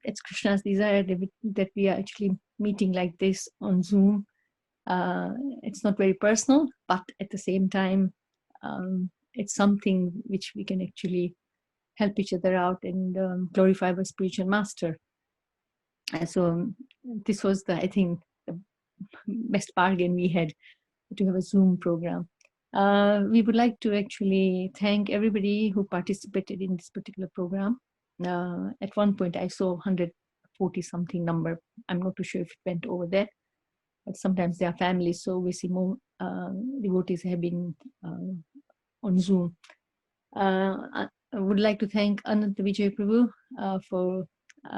it's Krishna's desire that we are actually meeting like this on Zoom. It's not very personal, but at the same time, it's something which we can actually help each other out and glorify our spiritual master. And so this was I think, the best bargain we had, to have a Zoom program. We would like to actually thank everybody who participated in this particular program. At one point I saw 140 something number. I'm not too sure if it went over that, but sometimes there are families, so we see more devotees have been on Zoom. I would like to thank Ananta Vijay Prabhu for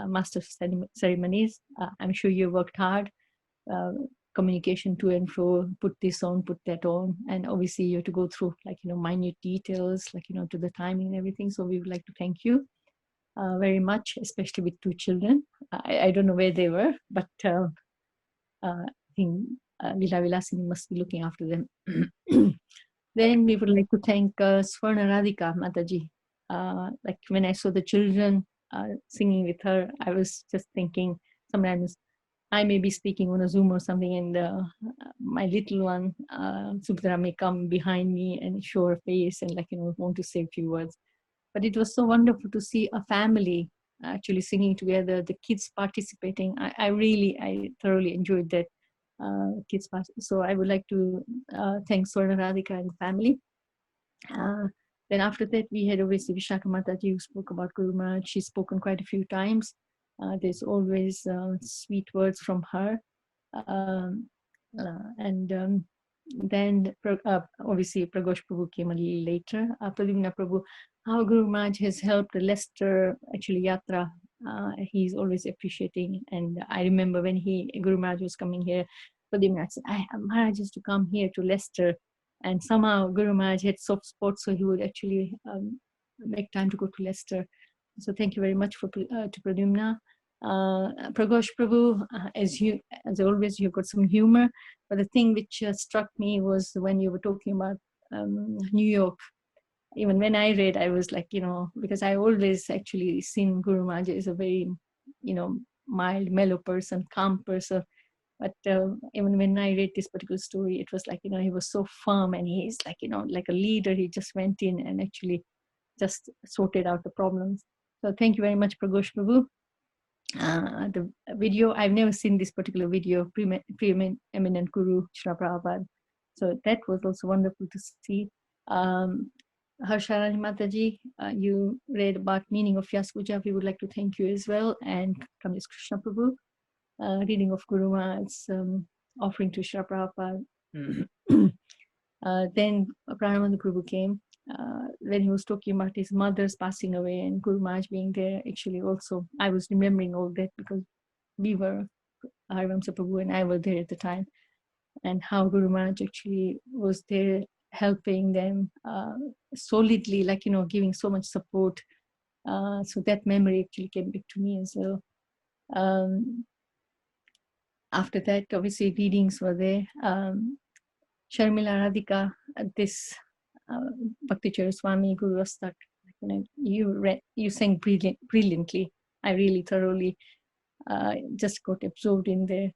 Master of Ceremonies. I'm sure you worked hard, communication to and fro, put this on, put that on, and obviously you have to go through like, minute details, like, to the timing and everything. So we would like to thank you very much, especially with 2 children. I don't know where they were, but I think Lila Vilasini must be looking after them. Then we would like to thank Swarna Radhika Mataji. Like when I saw the children singing with her, I was just thinking, sometimes I may be speaking on a Zoom or something, and my little one, Subhadra, may come behind me and show her face and like, want to say a few words. But it was so wonderful to see a family actually singing together, the kids participating. I thoroughly enjoyed that. Kids part. So I would like to thank Swarna Radhika and the family. Then after that, we had obviously Vishaka Mataji, who spoke about Guru Maharaj. She's spoken quite a few times. There's always sweet words from her. Then obviously Pragosh Prabhu came a little later. Pradyumna Prabhu, how Guru Maharaj has helped the Leicester actually Yatra. He's always appreciating. And I remember when Guru Maharaj was coming here, Pradyumna said, Maharaj is to come here to Leicester. And somehow Guru Maharaj had soft spots, so he would actually make time to go to Leicester. So thank you very much to Pradyumna. Pragosh Prabhu, as always, you've got some humor. But the thing which struck me was when you were talking about New York. even when I read, I was like, because I always actually seen Guru Maharaj as a very, mild, mellow person, calm person. But even when I read this particular story, it was like, he was so firm, and he's like, like a leader. He just went in and actually just sorted out the problems. So thank you very much, Pragosh Prabhu. The video, I've never seen this particular video, Pre-Eminent Guru, Srila Prabhupada. So that was also wonderful to see. Harsharani Mataji, you read about meaning of Vyasa Puja. We would like to thank you as well. And Kamlesh Krishna Prabhu, reading of Guru Maharaj's offering to Srila Prabhupada. Then Pranamanda Prabhu came. When he was talking about his mother's passing away and Guru Maharaj being there, actually also, I was remembering all that because Harivamsa Prabhu and I were there at the time, and how Guru Maharaj actually was there helping them solidly, like, giving so much support. So that memory actually came back to me as well. After that, obviously, readings were there. Sharmila Radhika, this Bhakti Swami Guru Rastak, you sang brilliantly. I really thoroughly just got absorbed in there.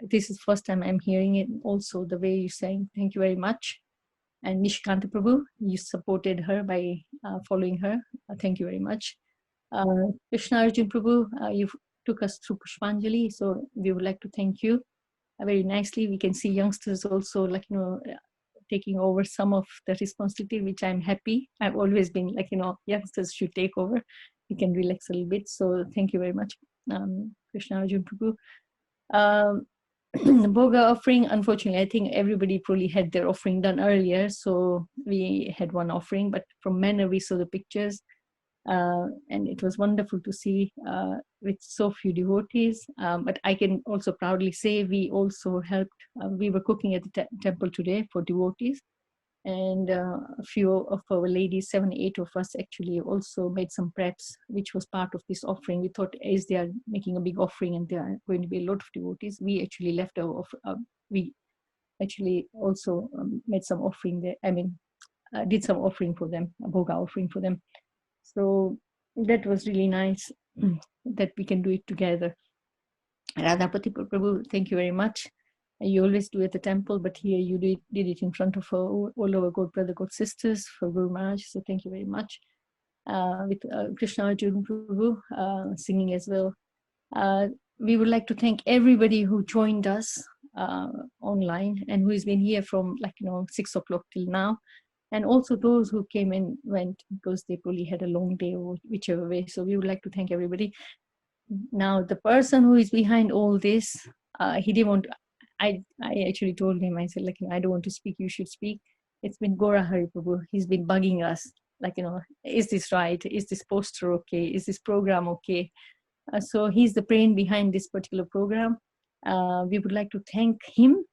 This is the first time I'm hearing it. Also, the way you sang, thank you very much. And Nishikanta Prabhu, you supported her by following her. Thank you very much. Krishna Arjun Prabhu, you took us through Pushpanjali, so we would like to thank you very nicely. We can see youngsters also, like, taking over some of the responsibility, which I'm happy. I've always been like, youngsters should take over. You can relax a little bit. So thank you very much, Krishna Arjun Prabhu. The Bhoga offering, unfortunately, I think everybody probably had their offering done earlier. So we had one offering, but from Manor we saw the pictures. And it was wonderful to see with so few devotees. But I can also proudly say we also helped. We were cooking at the temple today for devotees. And a few of our ladies, 7, 8 of us actually also made some preps, which was part of this offering. We thought, as they are making a big offering and there are going to be a lot of devotees, we actually left our we actually also made some offering there. I mean, did some offering for them, a Bhoga offering for them. So that was really nice that we can do it together. Radhapati Prabhu, thank you very much. You always do at the temple, but here you did it in front of all our God brother, God sisters for Guru Maharaj. So thank you very much. With Krishna Arjun Prabhu singing as well. We would like to thank everybody who joined us online and who has been here from 6 o'clock till now. And also those who came and went because they probably had a long day or whichever way. So we would like to thank everybody. Now, the person who is behind all this, he didn't want to, I actually told him, I said, I don't want to speak, you should speak. It's been Gora Hari Prabhu. He's been bugging us, is this right? Is this poster okay? Is this program okay? So he's the brain behind this particular program. We would like to thank him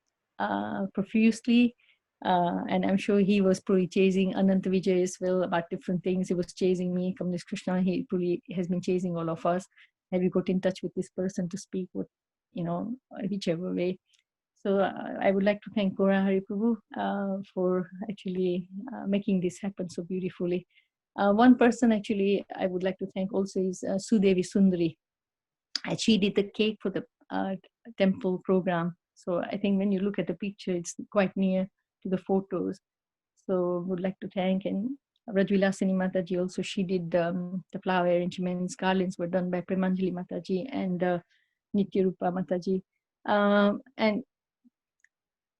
profusely. And I'm sure he was probably chasing Ananta Vijay as well about different things. He was chasing me, Kamlesh Krishna. He probably has been chasing all of us. Have you got in touch with this person to speak with, whichever way. So I would like to thank Gora Hari Prabhu for actually making this happen so beautifully. One person actually I would like to thank also is Sudevi Sundari. And she did the cake for the temple program. So I think when you look at the picture, it's quite near to the photos. So would like to thank, and Rajvilasini Mataji also, she did the flower arrangements. Garlands were done by Premanjali Mataji and Nityarupa Mataji. And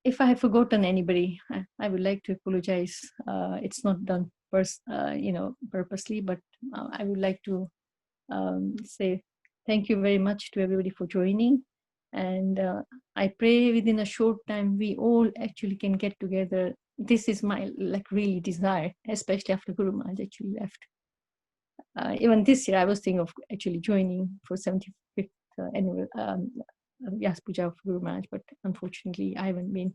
if I have forgotten anybody, I would like to apologize. It's not done purposely, but I would like to say thank you very much to everybody for joining. And I pray within a short time we all actually can get together. This is my really desire, especially after Guru Maharaj actually left. Even this year I was thinking of actually joining for 75th annual Vyasa Puja of Guru Maharaj, but unfortunately I haven't been.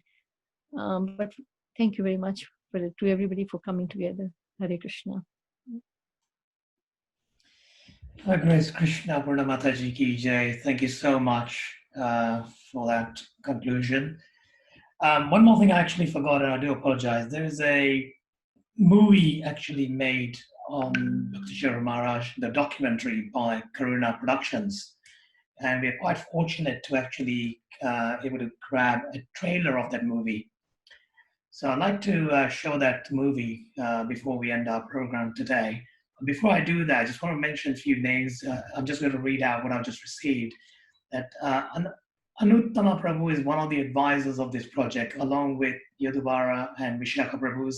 But thank you very much to everybody for coming together. Hare Krishna. Grace Krishna Purna Mataji Ki Jai. Thank you so much for that conclusion. One more thing I actually forgot, and I do apologize. There is a movie actually made on Bhakti Charu Maharaj, the documentary by Karuna Productions. And we're quite fortunate to actually able to grab a trailer of that movie. So I'd like to show that movie before we end our program today. Before I do that, I just want to mention a few names. I'm just going to read out what I've just received. That Anuttama Prabhu is one of the advisors of this project, along with Yaduvara and Vishaka Prabhus,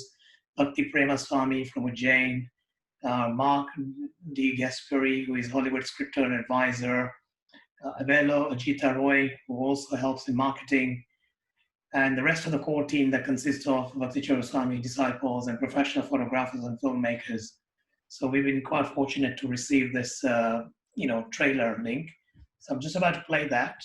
Bhakti Prema Swami from Ujjain, Mark D. Gaspari, who is Hollywood scripter and advisor, Avelo Ajita Roy, who also helps in marketing, and the rest of the core team that consists of Bhakti Charu Swami disciples and professional photographers and filmmakers. So we've been quite fortunate to receive this, trailer link. So I'm just about to play that.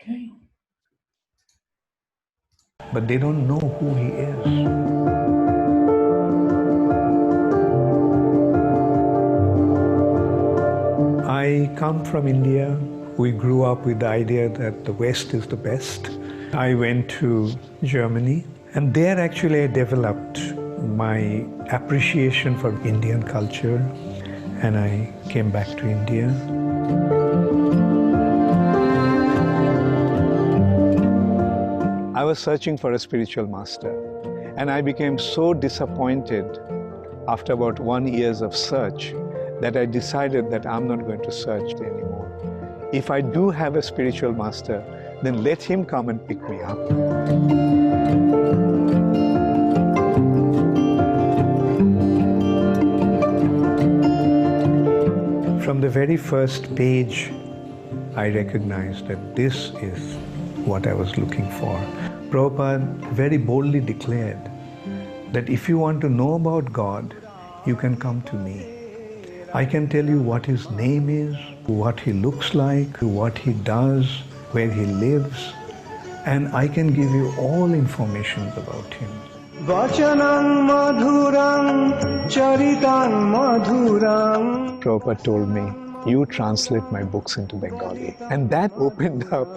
Okay. But they don't know who he is. I come from India. We grew up with the idea that the West is the best. I went to Germany, and there actually I developed my appreciation for Indian culture, and I came back to India. I was searching for a spiritual master, and I became so disappointed after about 1 year of search that I decided that I'm not going to search anymore. If I do have a spiritual master, then let him come and pick me up. From the very first page, I recognized that this is what I was looking for. Prabhupada very boldly declared that if you want to know about God, you can come to me. I can tell you what his name is, what he looks like, what he does, where he lives, and I can give you all information about him. Vachanam madhuram charitam madhuram. Prabhupada told me, you translate my books into Bengali. And that opened up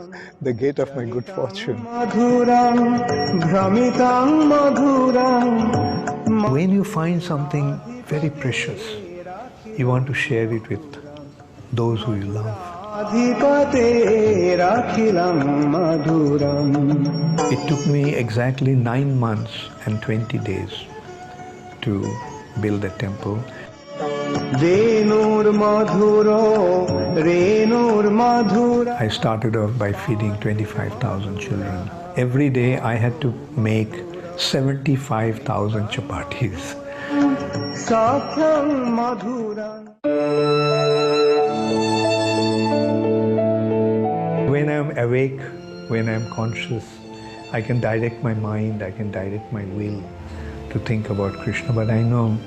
the gate of my good fortune. Madhuram bhramitam madhuram. When you find something very precious, you want to share it with those who you love. It took me exactly 9 months and 20 days to build a temple. I started off by feeding 25,000 children. Every day I had to make 75,000 chapatis. When I'm awake, when I'm conscious, I can direct my mind, I can direct my will to think about Krishna, but I know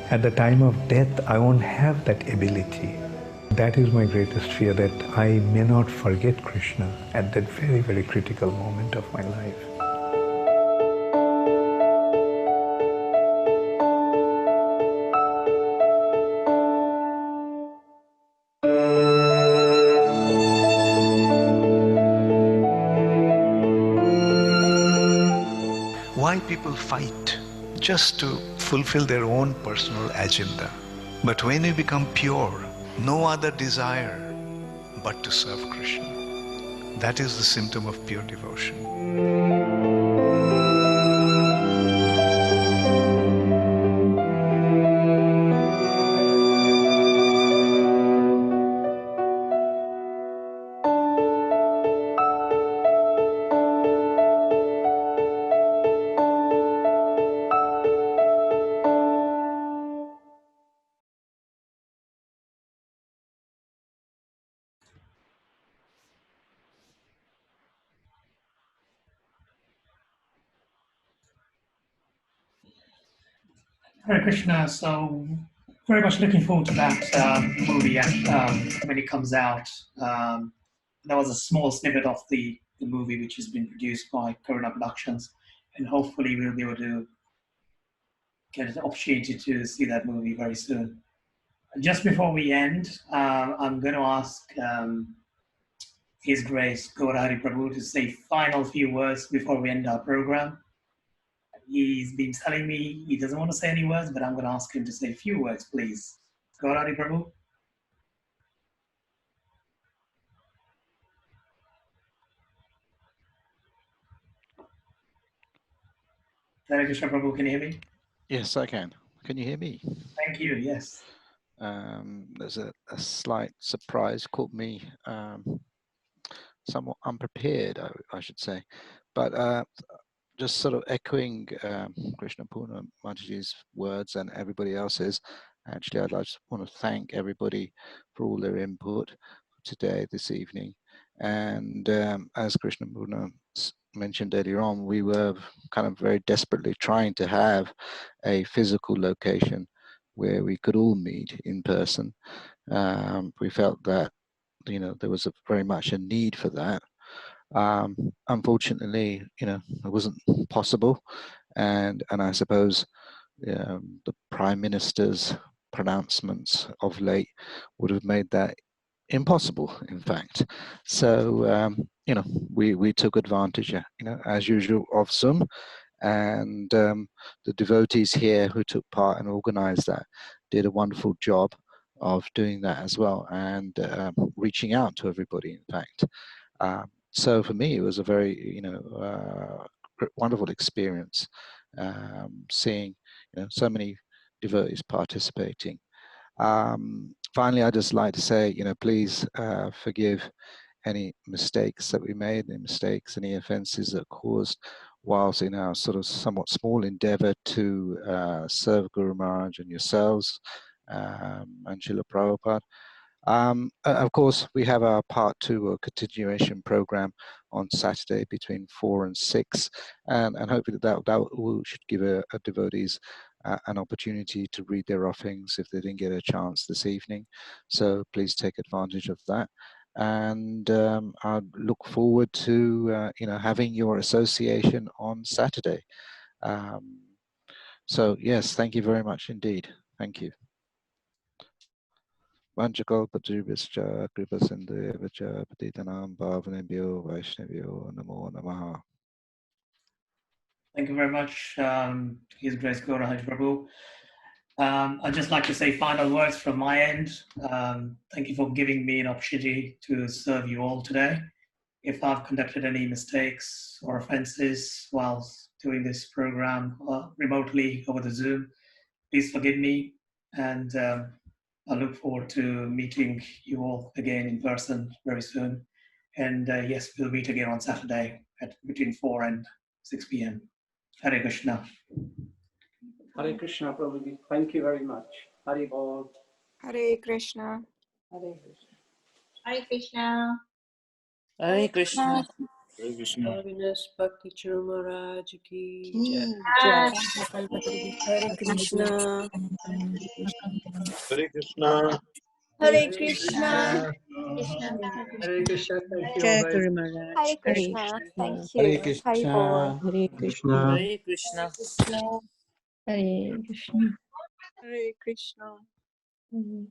at the time of death, I won't have that ability. That is my greatest fear, that I may not forget Krishna at that very, very critical moment of my life. Why people fight? Just to fulfill their own personal agenda. But when you become pure, no other desire but to serve Krishna. That is the symptom of pure devotion. Hare Krishna. So very much looking forward to that movie when it comes out. That was a small snippet of the movie which has been produced by Karuna Productions, and hopefully we'll be able to get an opportunity to see that movie very soon. Just before we end, I'm going to ask His Grace Gaurahari Prabhu to say final few words before we end our program. He's been telling me he doesn't want to say any words, but I'm going to ask him to say a few words, please. Gaurahari Prabhu. Hare Krishna Prabhu, can you hear me? Yes, I can. Can you hear me? Thank you, yes. There's a slight surprise caught me somewhat unprepared, I should say. But just sort of echoing Krishna Purna Mataji's words and everybody else's, actually I'd just want to thank everybody for all their input today, this evening. And as Krishna Purna mentioned earlier on, we were kind of very desperately trying to have a physical location where we could all meet in person. We felt that, you know, there was very much a need for that. Unfortunately, you know, it wasn't possible, and I suppose the Prime Minister's pronouncements of late would have made that impossible, in fact. So you know, we took advantage, you know, as usual, of Zoom, and the devotees here who took part and organized that did a wonderful job of doing that as well, and reaching out to everybody, in fact. So for me, it was a very, you know, wonderful experience, seeing, you know, so many devotees participating. Finally, I'd just like to say, you know, please forgive any mistakes that we made, any mistakes, any offenses that caused whilst in our sort of somewhat small endeavor to serve Guru Maharaj and yourselves and Srila Prabhupada. Of course, we have our part 2 or continuation program on Saturday between 4 and 6, and hopefully that should give a devotees an opportunity to read their offerings if they didn't get a chance this evening. So please take advantage of that. And I look forward to you know, having your association on Saturday. So yes, thank you very much indeed. Thank you. Vanchakalpatarubhascha kripasindhuvascha patitanam pavanebhyo vaishnavyo namo namaha. Thank you very much, His Grace Gaurahari Prabhu. I'd just like to say final words from my end. Thank you for giving me an opportunity to serve you all today. If I've conducted any mistakes or offenses while doing this program remotely over the Zoom, please forgive me, and I look forward to meeting you all again in person very soon. And yes, we'll meet again on Saturday at between 4 and 6 p.m. Hare Krishna. Hare Krishna, Prabhuji. Thank you very much. Hare Bol. Hare Krishna. Hare Krishna. Hare Krishna. Hare Krishna. Hare Krishna. Holiness Bhakti Churu Maharaj ki jai. Jai. Hare Krishna. Hare Krishna. Hare Krishna. Krishna. Hare Krishna. Thank you, Jai guys. Guru Maharaj. Hare Hare Krishna. Thank Hare you. Hare Bol. Krishna. Hare Krishna. Hare Krishna. Hare Krishna. Hare Krishna. Mhm.